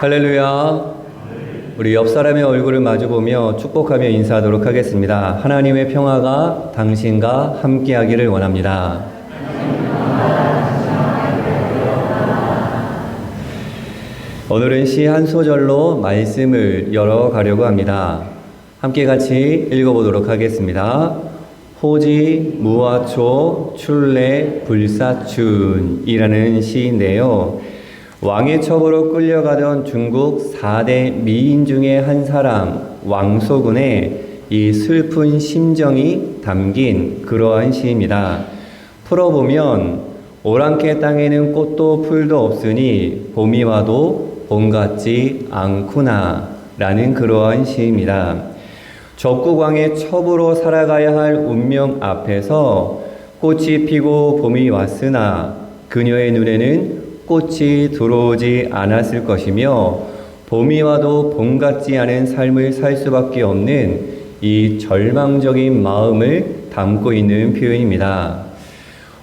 할렐루야. 우리 옆 사람의 얼굴을 마주보며 축복하며 인사하도록 하겠습니다. 하나님의 평화가 당신과 함께하기를 원합니다. 오늘은 시 한 소절로 말씀을 열어가려고 합니다. 함께 같이 읽어보도록 하겠습니다. 호지 무아초 출래 불사춘이라는 시인데요. 왕의 첩으로 끌려가던 중국 4대 미인 중에 한 사람 왕소군의 이 슬픈 심정이 담긴 그러한 시입니다. 풀어보면 오랑캐 땅에는 꽃도 풀도 없으니 봄이 와도 봄 같지 않구나 라는 그러한 시입니다. 적국왕의 첩으로 살아가야 할 운명 앞에서 꽃이 피고 봄이 왔으나 그녀의 눈에는 꽃이 들어오지 않았을 것이며 봄이 와도 봄 같지 않은 삶을 살 수밖에 없는 이 절망적인 마음을 담고 있는 표현입니다.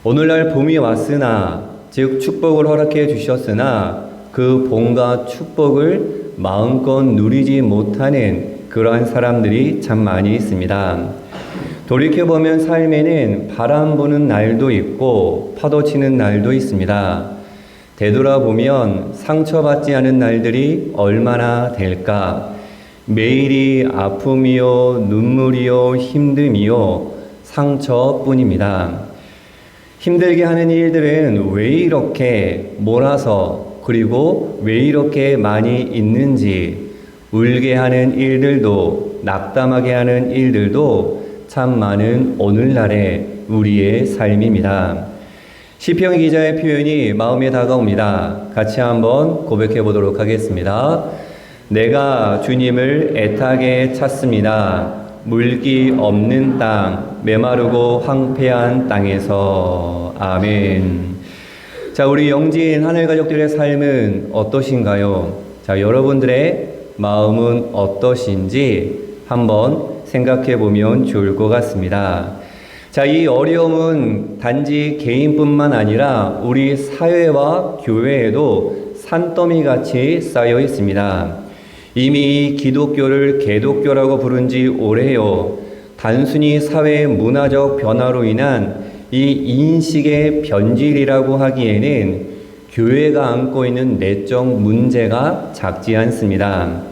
오늘날 봄이 왔으나 즉 축복을 허락해 주셨으나 그 봄과 축복을 마음껏 누리지 못하는 그러한 사람들이 참 많이 있습니다. 돌이켜보면 삶에는 바람 부는 날도 있고 파도 치는 날도 있습니다. 되돌아보면 상처받지 않은 날들이 얼마나 될까? 매일이 아픔이요, 눈물이요, 힘듦이요, 상처뿐입니다. 힘들게 하는 일들은 왜 이렇게 몰아서 그리고 왜 이렇게 많이 있는지 울게 하는 일들도 낙담하게 하는 일들도 참 많은 오늘날의 우리의 삶입니다. 시편 기자의 표현이 마음에 다가옵니다. 같이 한번 고백해 보도록 하겠습니다. 내가 주님을 애타게 찾습니다. 물기 없는 땅, 메마르고 황폐한 땅에서. 아멘. 자, 우리 영진 하늘 가족들의 삶은 어떠신가요? 자, 여러분들의 마음은 어떠신지 한번 생각해 보면 좋을 것 같습니다. 자, 이 어려움은 단지 개인뿐만 아니라 우리 사회와 교회에도 산더미 같이 쌓여 있습니다. 이미 기독교를 개독교라고 부른 지 오래요. 단순히 사회의 문화적 변화로 인한 이 인식의 변질이라고 하기에는 교회가 안고 있는 내적 문제가 작지 않습니다.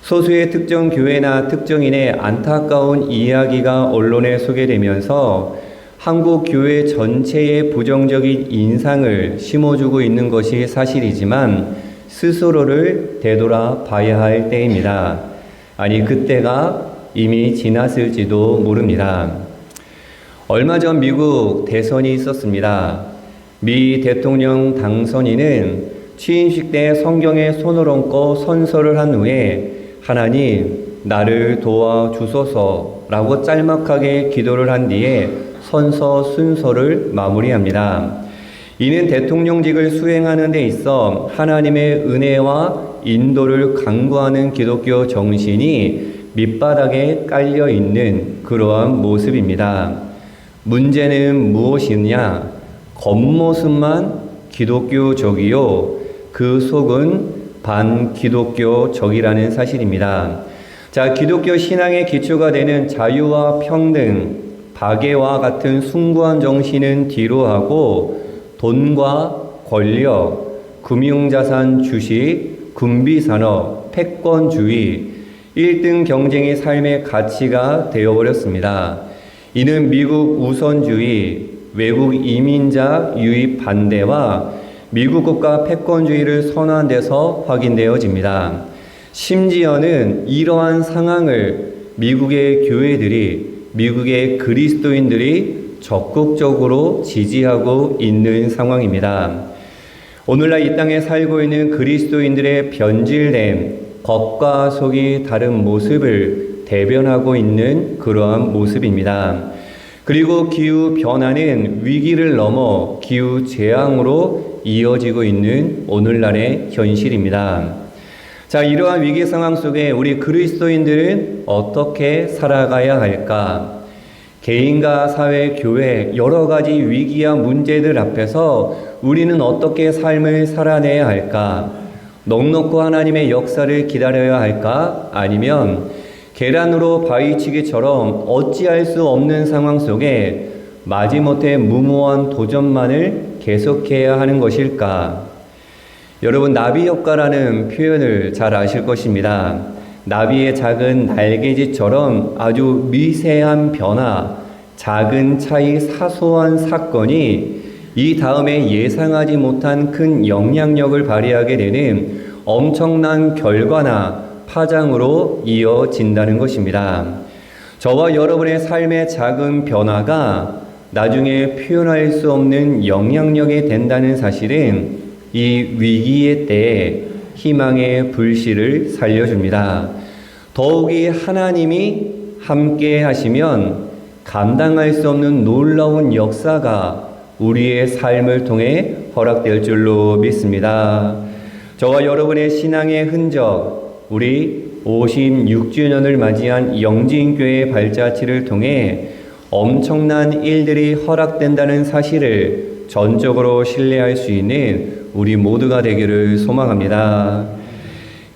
소수의 특정 교회나 특정인의 안타까운 이야기가 언론에 소개되면서 한국 교회 전체의 부정적인 인상을 심어주고 있는 것이 사실이지만 스스로를 되돌아 봐야 할 때입니다. 아니, 그때가 이미 지났을지도 모릅니다. 얼마 전 미국 대선이 있었습니다. 미 대통령 당선인은 취임식 때 성경에 손을 얹고 선서를 한 후에 하나님, 나를 도와주소서라고 짤막하게 기도를 한 뒤에 선서 순서를 마무리합니다. 이는 대통령직을 수행하는 데 있어 하나님의 은혜와 인도를 강구하는 기독교 정신이 밑바닥에 깔려 있는 그러한 모습입니다. 문제는 무엇이냐? 겉모습만 기독교적이요, 그 속은 반기독교적이라는 사실입니다. 자, 기독교 신앙의 기초가 되는 자유와 평등, 박애와 같은 숭고한 정신은 뒤로 하고 돈과 권력, 금융자산 주식, 군비산업, 패권주의, 1등 경쟁이 삶의 가치가 되어버렸습니다. 이는 미국 우선주의, 외국 이민자 유입 반대와 미국 국가 패권주의를 선호한 데서 확인되어집니다. 심지어는 이러한 상황을 미국의 교회들이, 미국의 그리스도인들이 적극적으로 지지하고 있는 상황입니다. 오늘날 이 땅에 살고 있는 그리스도인들의 변질된 겉과 속이 다른 모습을 대변하고 있는 그러한 모습입니다. 그리고 기후 변화는 위기를 넘어 기후 재앙으로 이어지고 있는 오늘날의 현실입니다. 자, 이러한 위기 상황 속에 우리 그리스도인들은 어떻게 살아가야 할까? 개인과 사회, 교회, 여러 가지 위기와 문제들 앞에서 우리는 어떻게 삶을 살아내야 할까? 넉넉고 하나님의 역사를 기다려야 할까? 아니면 계란으로 바위치기처럼 어찌할 수 없는 상황 속에 마지못해 무모한 도전만을 계속해야 하는 것일까? 여러분, 나비 효과라는 표현을 잘 아실 것입니다. 나비의 작은 날개짓처럼 아주 미세한 변화, 작은 차이, 사소한 사건이 이 다음에 예상하지 못한 큰 영향력을 발휘하게 되는 엄청난 결과나 파장으로 이어진다는 것입니다. 저와 여러분의 삶의 작은 변화가 나중에 표현할 수 없는 영향력이 된다는 사실은 이 위기의 때에 희망의 불씨를 살려줍니다. 더욱이 하나님이 함께 하시면 감당할 수 없는 놀라운 역사가 우리의 삶을 통해 허락될 줄로 믿습니다. 저와 여러분의 신앙의 흔적, 우리 56주년을 맞이한 영진교회 발자취를 통해 엄청난 일들이 허락된다는 사실을 전적으로 신뢰할 수 있는 우리 모두가 되기를 소망합니다.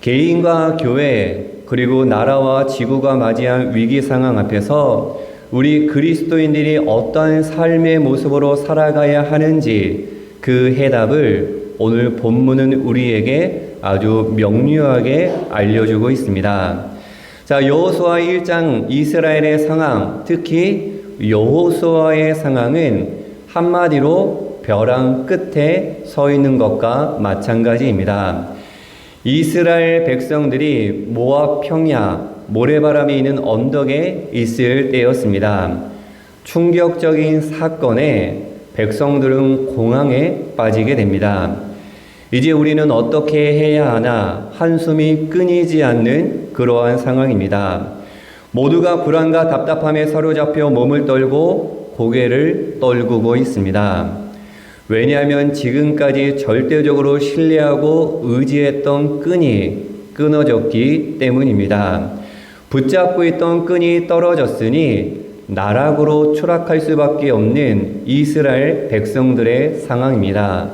개인과 교회 그리고 나라와 지구가 맞이한 위기 상황 앞에서 우리 그리스도인들이 어떠한 삶의 모습으로 살아가야 하는지 그 해답을 오늘 본문은 우리에게 아주 명료하게 알려주고 있습니다. 자, 여호수아 1장 이스라엘의 상황, 특히 여호수아의 상황은 한마디로 벼랑 끝에 서 있는 것과 마찬가지입니다. 이스라엘 백성들이 모압 평야, 모래바람이 있는 언덕에 있을 때였습니다. 충격적인 사건에 백성들은 공황에 빠지게 됩니다. 이제 우리는 어떻게 해야 하나 한숨이 끊이지 않는 그러한 상황입니다. 모두가 불안과 답답함에 사로잡혀 몸을 떨고 고개를 떨구고 있습니다. 왜냐하면 지금까지 절대적으로 신뢰하고 의지했던 끈이 끊어졌기 때문입니다. 붙잡고 있던 끈이 떨어졌으니 나락으로 추락할 수밖에 없는 이스라엘 백성들의 상황입니다.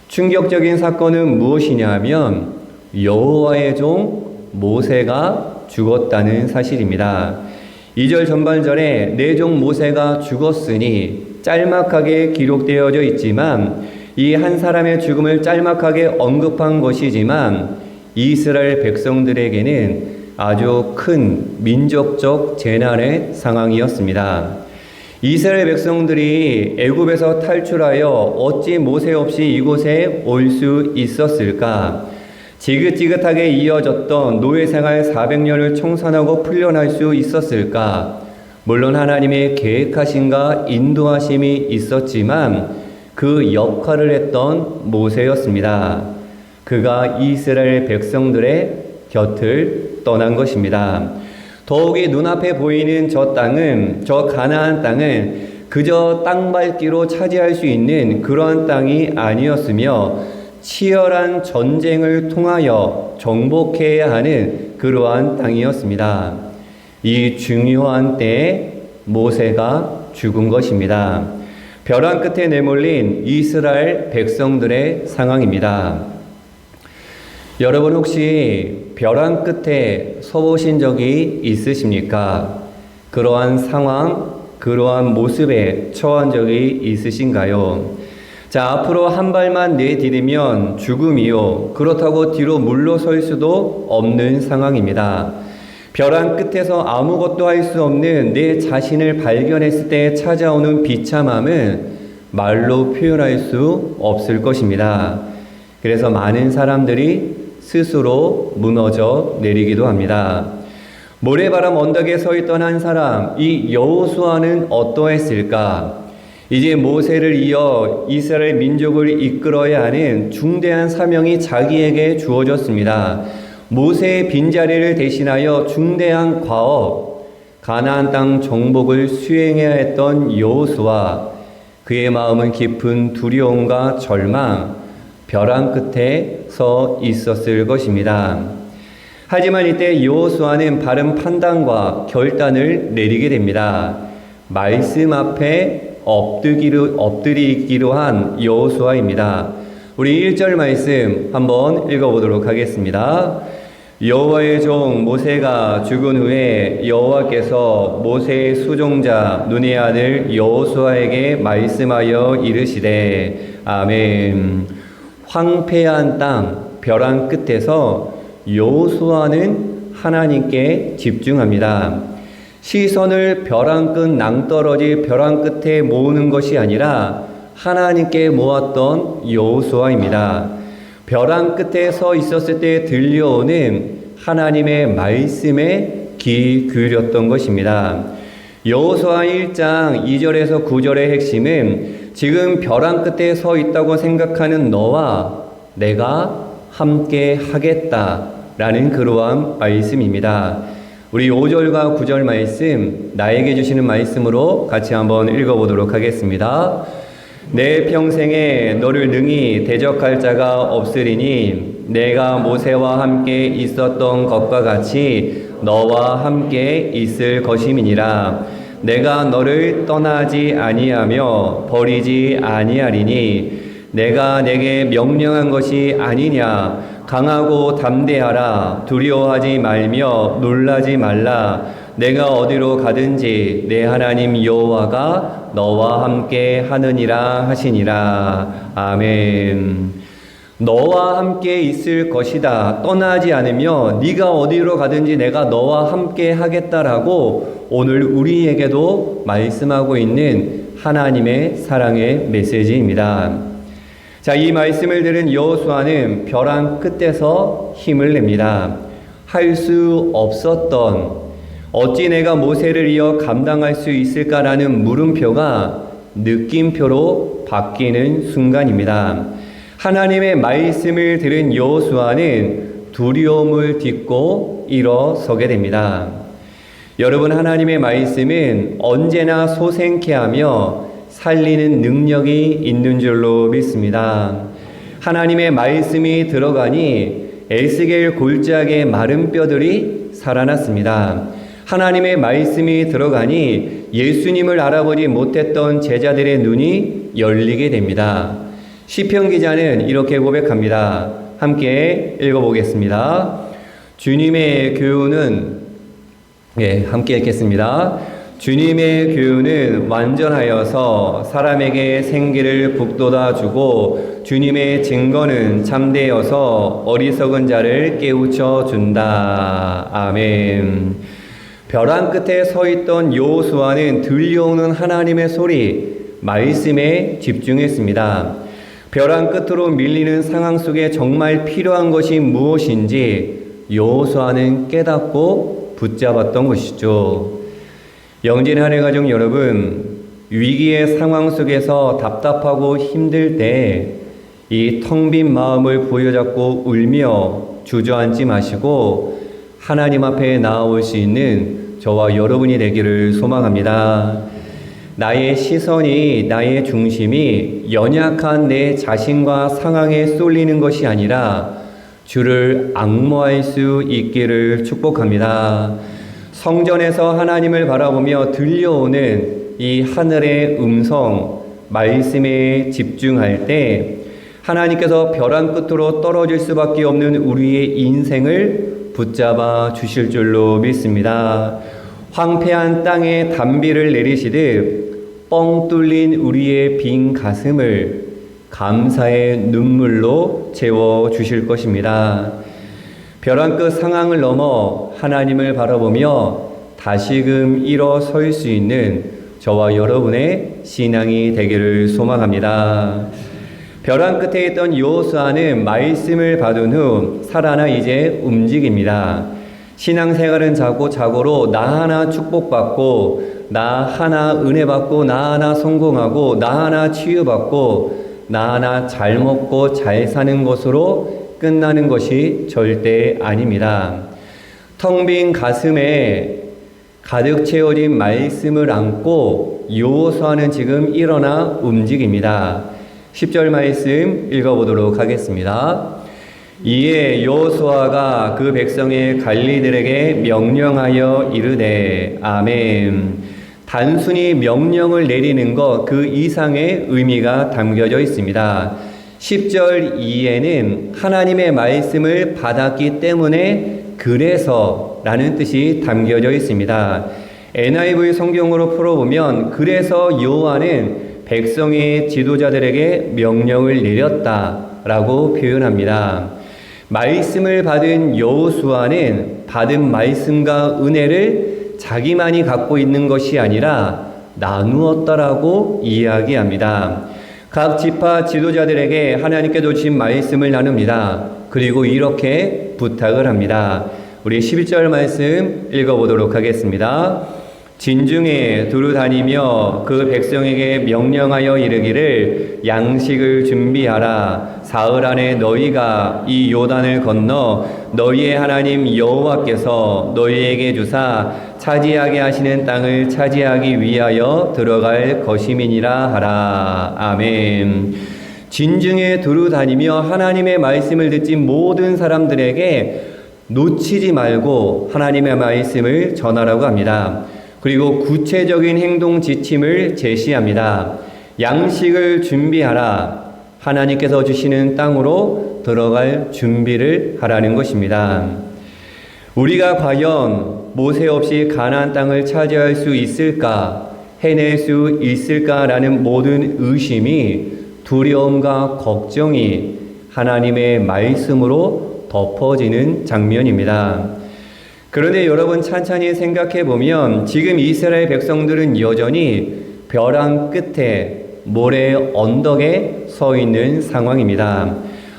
충격적인 사건은 무엇이냐 하면 여호와의 종 모세가 죽었다는 사실입니다. 2절 전반절에 내 종 모세가 죽었으니 짤막하게 기록되어져 있지만 이 한 사람의 죽음을 짤막하게 언급한 것이지만 이스라엘 백성들에게는 아주 큰 민족적 재난의 상황이었습니다. 이스라엘 백성들이 애굽에서 탈출하여 어찌 모세 없이 이곳에 올 수 있었을까? 지긋지긋하게 이어졌던 노예 생활 400년을 청산하고 풀려날 수 있었을까? 물론 하나님의 계획하심과 인도하심이 있었지만 그 역할을 했던 모세였습니다. 그가 이스라엘 백성들의 곁을 떠난 것입니다. 더욱이 눈앞에 보이는 저 가나안 땅은 그저 땅 밟기로 차지할 수 있는 그러한 땅이 아니었으며 치열한 전쟁을 통하여 정복해야 하는 그러한 땅이었습니다. 이 중요한 때에 모세가 죽은 것입니다. 벼랑 끝에 내몰린 이스라엘 백성들의 상황입니다. 여러분 혹시 벼랑 끝에 서보신 적이 있으십니까? 그러한 상황, 그러한 모습에 처한 적이 있으신가요? 자, 앞으로 한 발만 내디디면 죽음이요. 그렇다고 뒤로 물러설 수도 없는 상황입니다. 벼랑 끝에서 아무것도 할 수 없는 내 자신을 발견했을 때 찾아오는 비참함은 말로 표현할 수 없을 것입니다. 그래서 많은 사람들이 스스로 무너져 내리기도 합니다. 모래바람 언덕에 서 있던 한 사람, 이 여호수아는 어떠했을까? 이제 모세를 이어 이스라엘 민족을 이끌어야 하는 중대한 사명이 자기에게 주어졌습니다. 모세의 빈자리를 대신하여 중대한 과업, 가나안 땅 정복을 수행해야 했던 여호수아, 그의 마음은 깊은 두려움과 절망, 벼랑 끝에 서 있었을 것입니다. 하지만 이때 여호수아는 바른 판단과 결단을 내리게 됩니다. 말씀 앞에 엎드리기로 한 여호수아입니다. 우리 1절 말씀 한번 읽어보도록 하겠습니다. 여호와의 종 모세가 죽은 후에 여호와께서 모세의 수종자 눈의 아들 여호수아에게 말씀하여 이르시되 아멘. 황폐한 땅 벼랑 끝에서 여호수아는 하나님께 집중합니다. 시선을 벼랑 끝 낭떠러지 벼랑 끝에 모으는 것이 아니라 하나님께 모았던 여호수아입니다. 벼랑 끝에 서 있었을 때 들려오는 하나님의 말씀에 귀 기울였던 것입니다. 여호수아 1장 2절에서 9절의 핵심은 지금 벼랑 끝에 서 있다고 생각하는 너와 내가 함께 하겠다라는 그러한 말씀입니다. 우리 5절과 9절 말씀 나에게 주시는 말씀으로 같이 한번 읽어보도록 하겠습니다. 내 평생에 너를 능히 대적할 자가 없으리니 내가 모세와 함께 있었던 것과 같이 너와 함께 있을 것임이니라. 내가 너를 떠나지 아니하며 버리지 아니하리니 내가 내게 명령한 것이 아니냐. 강하고 담대하라. 두려워하지 말며 놀라지 말라. 내가 어디로 가든지 내 하나님 여호와가 너와 함께 하느니라 하시니라. 아멘. 너와 함께 있을 것이다. 떠나지 않으며 네가 어디로 가든지 내가 너와 함께 하겠다라고 오늘 우리에게도 말씀하고 있는 하나님의 사랑의 메시지입니다. 자, 이 말씀을 들은 여호수아는 벼랑 끝에서 힘을 냅니다. 할 수 없었던 어찌 내가 모세를 이어 감당할 수 있을까라는 물음표가 느낌표로 바뀌는 순간입니다. 하나님의 말씀을 들은 여호수아는 두려움을 딛고 일어서게 됩니다. 여러분, 하나님의 말씀은 언제나 소생케 하며 살리는 능력이 있는 줄로 믿습니다. 하나님의 말씀이 들어가니 에스겔 골짜기의 마른 뼈들이 살아났습니다. 하나님의 말씀이 들어가니 예수님을 알아보지 못했던 제자들의 눈이 열리게 됩니다. 시편 기자는 이렇게 고백합니다. 함께 읽어보겠습니다. 주님의 교훈은 함께 읽겠습니다. 주님의 교훈은 완전하여서 사람에게 생기를 북돋아 주고 주님의 증거는 참되어서 어리석은 자를 깨우쳐 준다. 아멘. 벼랑 끝에 서 있던 여호수아는 들려오는 하나님의 소리, 말씀에 집중했습니다. 벼랑 끝으로 밀리는 상황 속에 정말 필요한 것이 무엇인지 여호수아는 깨닫고 붙잡았던 것이죠. 영진 한해 가족 여러분, 위기의 상황 속에서 답답하고 힘들 때 이 텅 빈 마음을 부여잡고 울며 주저앉지 마시고 하나님 앞에 나아올 수 있는 저와 여러분이 되기를 소망합니다. 나의 시선이, 나의 중심이 연약한 내 자신과 상황에 쏠리는 것이 아니라 주를 앙모할 수 있기를 축복합니다. 성전에서 하나님을 바라보며 들려오는 이 하늘의 음성, 말씀에 집중할 때 하나님께서 벼랑 끝으로 떨어질 수밖에 없는 우리의 인생을 붙잡아 주실 줄로 믿습니다. 황폐한 땅에 단비를 내리시듯 뻥 뚫린 우리의 빈 가슴을 감사의 눈물로 채워 주실 것입니다. 벼랑 끝 상황을 넘어 하나님을 바라보며 다시금 일어설 수 있는 저와 여러분의 신앙이 되기를 소망합니다. 벼랑 끝에 있던 여호수아는 말씀을 받은 후 살아나 이제 움직입니다. 신앙생활은 자고로 나 하나 축복받고 나 하나 은혜 받고 나 하나 성공하고 나 하나 치유받고 나 하나 잘 먹고 잘 사는 것으로 끝나는 것이 절대 아닙니다. 텅 빈 가슴에 가득 채워진 말씀을 안고 여호수아는 지금 일어나 움직입니다. 10절 말씀 읽어보도록 하겠습니다. 이에 여호수아가 그 백성의 관리들에게 명령하여 이르되 아멘. 단순히 명령을 내리는 것 그 이상의 의미가 담겨져 있습니다. 10절 이에는 하나님의 말씀을 받았기 때문에 그래서 라는 뜻이 담겨져 있습니다. NIV 성경으로 풀어보면 그래서 여호와는 백성의 지도자들에게 명령을 내렸다라고 표현합니다. 말씀을 받은 여호수아는 받은 말씀과 은혜를 자기만이 갖고 있는 것이 아니라 나누었다라고 이야기합니다. 각 지파 지도자들에게 하나님께서 주신 말씀을 나눕니다. 그리고 이렇게 부탁을 합니다. 우리 11절 말씀 읽어보도록 하겠습니다. 진중에 두루 다니며 그 백성에게 명령하여 이르기를 양식을 준비하라. 사흘 안에 너희가 이 요단을 건너 너희의 하나님 여호와께서 너희에게 주사 차지하게 하시는 땅을 차지하기 위하여 들어갈 것임이니라 하라. 아멘. 진중에 두루 다니며 하나님의 말씀을 듣지 모든 사람들에게 놓치지 말고 하나님의 말씀을 전하라고 합니다. 그리고 구체적인 행동 지침을 제시합니다. 양식을 준비하라. 하나님께서 주시는 땅으로 들어갈 준비를 하라는 것입니다. 우리가 과연 모세 없이 가나안 땅을 차지할 수 있을까, 해낼 수 있을까라는 모든 의심이, 두려움과 걱정이 하나님의 말씀으로 덮어지는 장면입니다. 그런데 여러분 찬찬히 생각해 보면 지금 이스라엘 백성들은 여전히 벼랑 끝에 모래 언덕에 서 있는 상황입니다.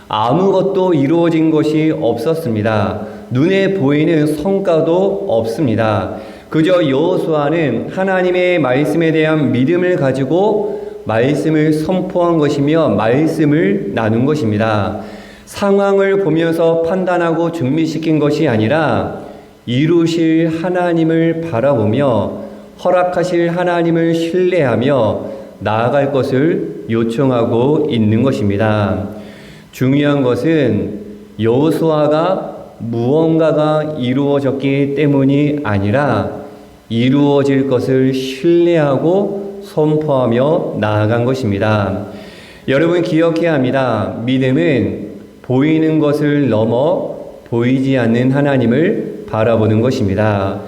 아무것도 이루어진 것이 없었습니다. 눈에 보이는 성과도 없습니다. 그저 여호수아는 하나님의 말씀에 대한 믿음을 가지고 말씀을 선포한 것이며 말씀을 나눈 것입니다. 상황을 보면서 판단하고 준비시킨 것이 아니라 이루실 하나님을 바라보며 허락하실 하나님을 신뢰하며 나아갈 것을 요청하고 있는 것입니다. 중요한 것은 여호수아가 무언가가 이루어졌기 때문이 아니라 이루어질 것을 신뢰하고 선포하며 나아간 것입니다. 여러분 기억해야 합니다. 믿음은 보이는 것을 넘어 보이지 않는 하나님을 바라보는 것입니다.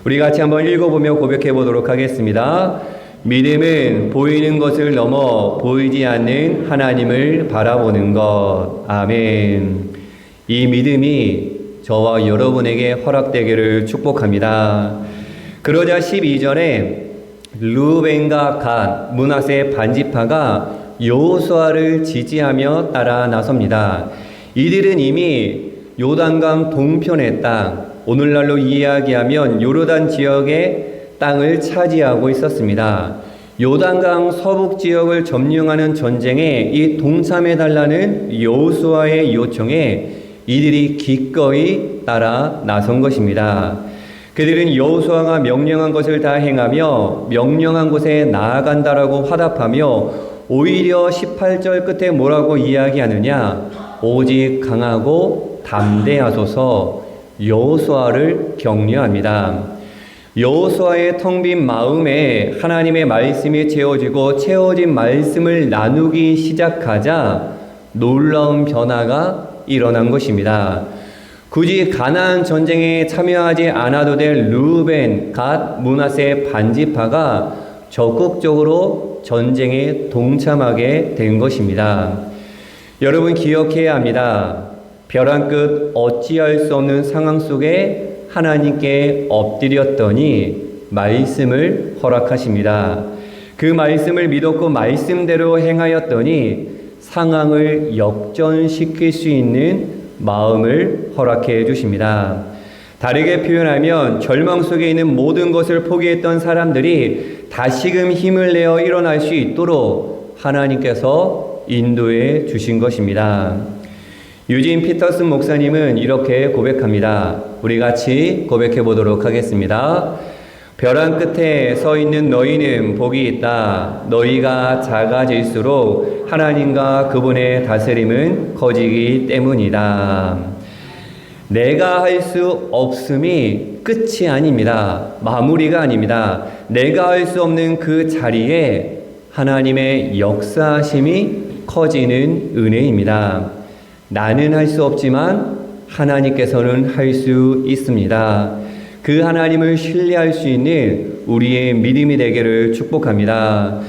우리 같이 한번 읽어보며 고백해 보도록 하겠습니다. 믿음은 보이는 것을 넘어 보이지 않는 하나님을 바라보는 것. 아멘. 이 믿음이 저와 여러분에게 허락되기를 축복합니다. 그러자 12절에 르우벤과 갓, 므낫세 반지파가 여호수아를 지지하며 따라 나섭니다. 이들은 이미 요단강 동편의 땅, 오늘날로 이야기하면 요르단 지역의 땅을 차지하고 있었습니다. 요단강 서북 지역을 점령하는 전쟁에 이 동참해달라는 여호수아의 요청에 이들이 기꺼이 따라 나선 것입니다. 그들은 여호수아가 명령한 것을 다 행하며 명령한 곳에 나아간다라고 화답하며 오히려 18절 끝에 뭐라고 이야기하느냐? 오직 강하고 담대하소서 여호수아를 격려합니다. 여호수아의 텅 빈 마음에 하나님의 말씀이 채워진 말씀을 나누기 시작하자 놀라운 변화가 일어난 것입니다. 굳이 가나안 전쟁에 참여하지 않아도 될 르우벤, 갓, 므낫세 반지파가 적극적으로 전쟁에 동참하게 된 것입니다. 여러분 기억해야 합니다. 벼랑 끝 어찌할 수 없는 상황 속에 하나님께 엎드렸더니 말씀을 허락하십니다. 그 말씀을 믿었고 말씀대로 행하였더니 상황을 역전시킬 수 있는 마음을 허락해 주십니다. 다르게 표현하면 절망 속에 있는 모든 것을 포기했던 사람들이 다시금 힘을 내어 일어날 수 있도록 하나님께서 인도해 주신 것입니다. 유진 피터슨 목사님은 이렇게 고백합니다. 우리 같이 고백해 보도록 하겠습니다. 벼랑 끝에 서 있는 너희는 복이 있다. 너희가 작아질수록 하나님과 그분의 다스림은 커지기 때문이다. 내가 할 수 없음이 끝이 아닙니다. 마무리가 아닙니다. 내가 할 수 없는 그 자리에 하나님의 역사하심이 커지는 은혜입니다. 나는 할 수 없지만 하나님께서는 할 수 있습니다. 그 하나님을 신뢰할 수 있는 우리의 믿음이 되기를 축복합니다.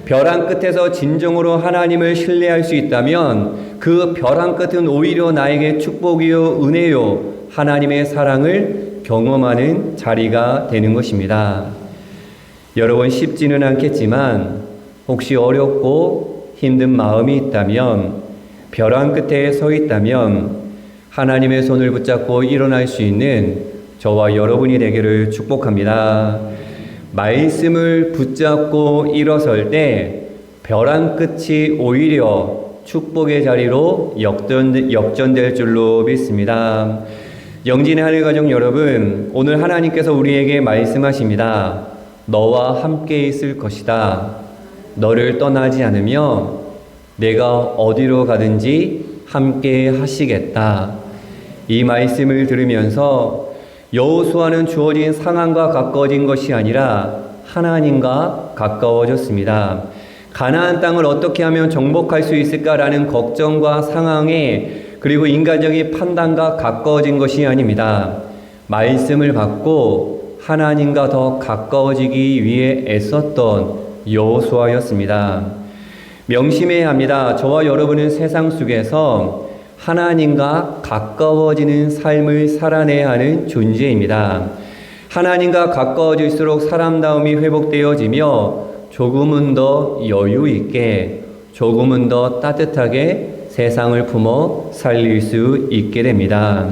벼랑 끝에서 진정으로 하나님을 신뢰할 수 있다면 그 벼랑 끝은 오히려 나에게 축복이요 은혜요 하나님의 사랑을 경험하는 자리가 되는 것입니다. 여러분 쉽지는 않겠지만 혹시 어렵고 힘든 마음이 있다면 벼랑 끝에 서 있다면 하나님의 손을 붙잡고 일어날 수 있는 저와 여러분이 되기를 축복합니다. 말씀을 붙잡고 일어설 때 벼랑 끝이 오히려 축복의 자리로 역전될 줄로 믿습니다. 영진의 하늘가족 여러분, 오늘 하나님께서 우리에게 말씀하십니다. 너와 함께 있을 것이다. 너를 떠나지 않으며 내가 어디로 가든지 함께 하시겠다. 이 말씀을 들으면서 여호수아는 주어진 상황과 가까워진 것이 아니라 하나님과 가까워졌습니다. 가나안 땅을 어떻게 하면 정복할 수 있을까라는 걱정과 상황에 그리고 인간적인 판단과 가까워진 것이 아닙니다. 말씀을 받고 하나님과 더 가까워지기 위해 애썼던 여호수아였습니다. 명심해야 합니다. 저와 여러분은 세상 속에서 하나님과 가까워지는 삶을 살아내야 하는 존재입니다. 하나님과 가까워질수록 사람다움이 회복되어지며 조금은 더 여유 있게, 조금은 더 따뜻하게 세상을 품어 살릴 수 있게 됩니다.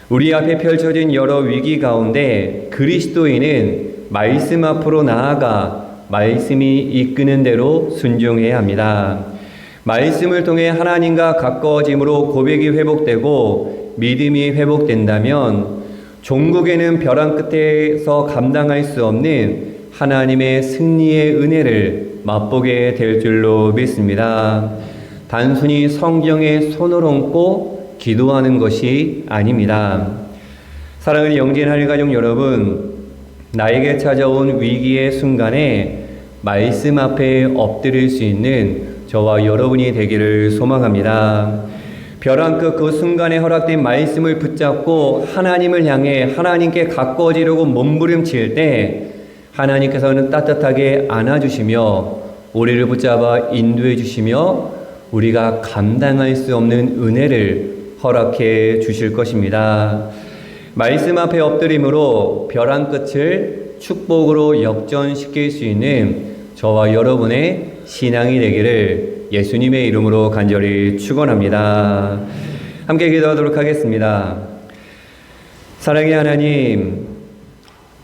우리 앞에 펼쳐진 여러 위기 가운데 그리스도인은 말씀 앞으로 나아가 말씀이 이끄는 대로 순종해야 합니다. 말씀을 통해 하나님과 가까워짐으로 고백이 회복되고 믿음이 회복된다면 종국에는 벼랑 끝에서 감당할 수 없는 하나님의 승리의 은혜를 맛보게 될 줄로 믿습니다. 단순히 성경에 손을 얹고 기도하는 것이 아닙니다. 사랑하는 영진 하늘가족 여러분, 나에게 찾아온 위기의 순간에 말씀 앞에 엎드릴 수 있는 저와 여러분이 되기를 소망합니다. 벼랑 끝 그 순간에 허락된 말씀을 붙잡고 하나님을 향해 하나님께 가까워지려고 몸부림칠 때 하나님께서는 따뜻하게 안아주시며 우리를 붙잡아 인도해 주시며 우리가 감당할 수 없는 은혜를 허락해 주실 것입니다. 말씀 앞에 엎드림으로 벼랑 끝을 축복으로 역전시킬 수 있는 저와 여러분의 신앙이 되기를 예수님의 이름으로 간절히 축원합니다. 함께 기도하도록 하겠습니다. 사랑의 하나님,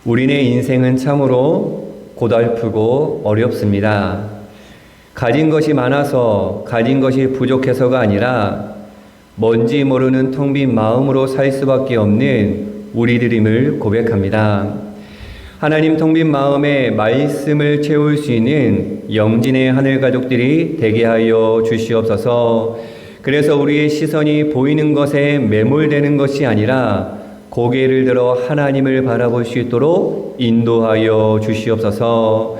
우리네 인생은 참으로 고달프고 어렵습니다. 가진 것이 많아서 가진 것이 부족해서가 아니라 뭔지 모르는 텅 빈 마음으로 살 수밖에 없는 우리들임을 고백합니다. 하나님 텅 빈 마음에 말씀을 채울 수 있는 영진의 하늘 가족들이 되게 하여 주시옵소서. 그래서 우리의 시선이 보이는 것에 매몰되는 것이 아니라 고개를 들어 하나님을 바라볼 수 있도록 인도하여 주시옵소서.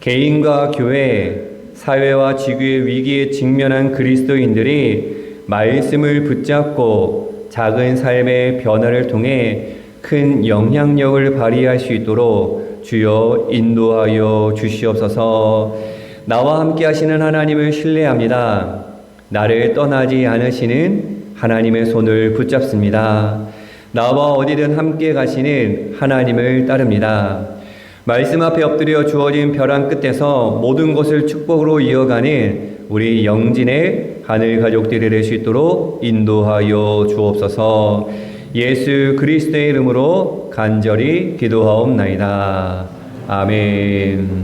개인과 교회, 사회와 지구의 위기에 직면한 그리스도인들이 말씀을 붙잡고 작은 삶의 변화를 통해 큰 영향력을 발휘할 수 있도록 주여 인도하여 주시옵소서. 나와 함께 하시는 하나님을 신뢰합니다. 나를 떠나지 않으시는 하나님의 손을 붙잡습니다. 나와 어디든 함께 가시는 하나님을 따릅니다. 말씀 앞에 엎드려 주어진 벼랑 끝에서 모든 것을 축복으로 이어가는 우리 영진의 하늘 가족들이 될 수 있도록 인도하여 주옵소서. 예수 그리스도의 이름으로 간절히 기도하옵나이다. 아멘.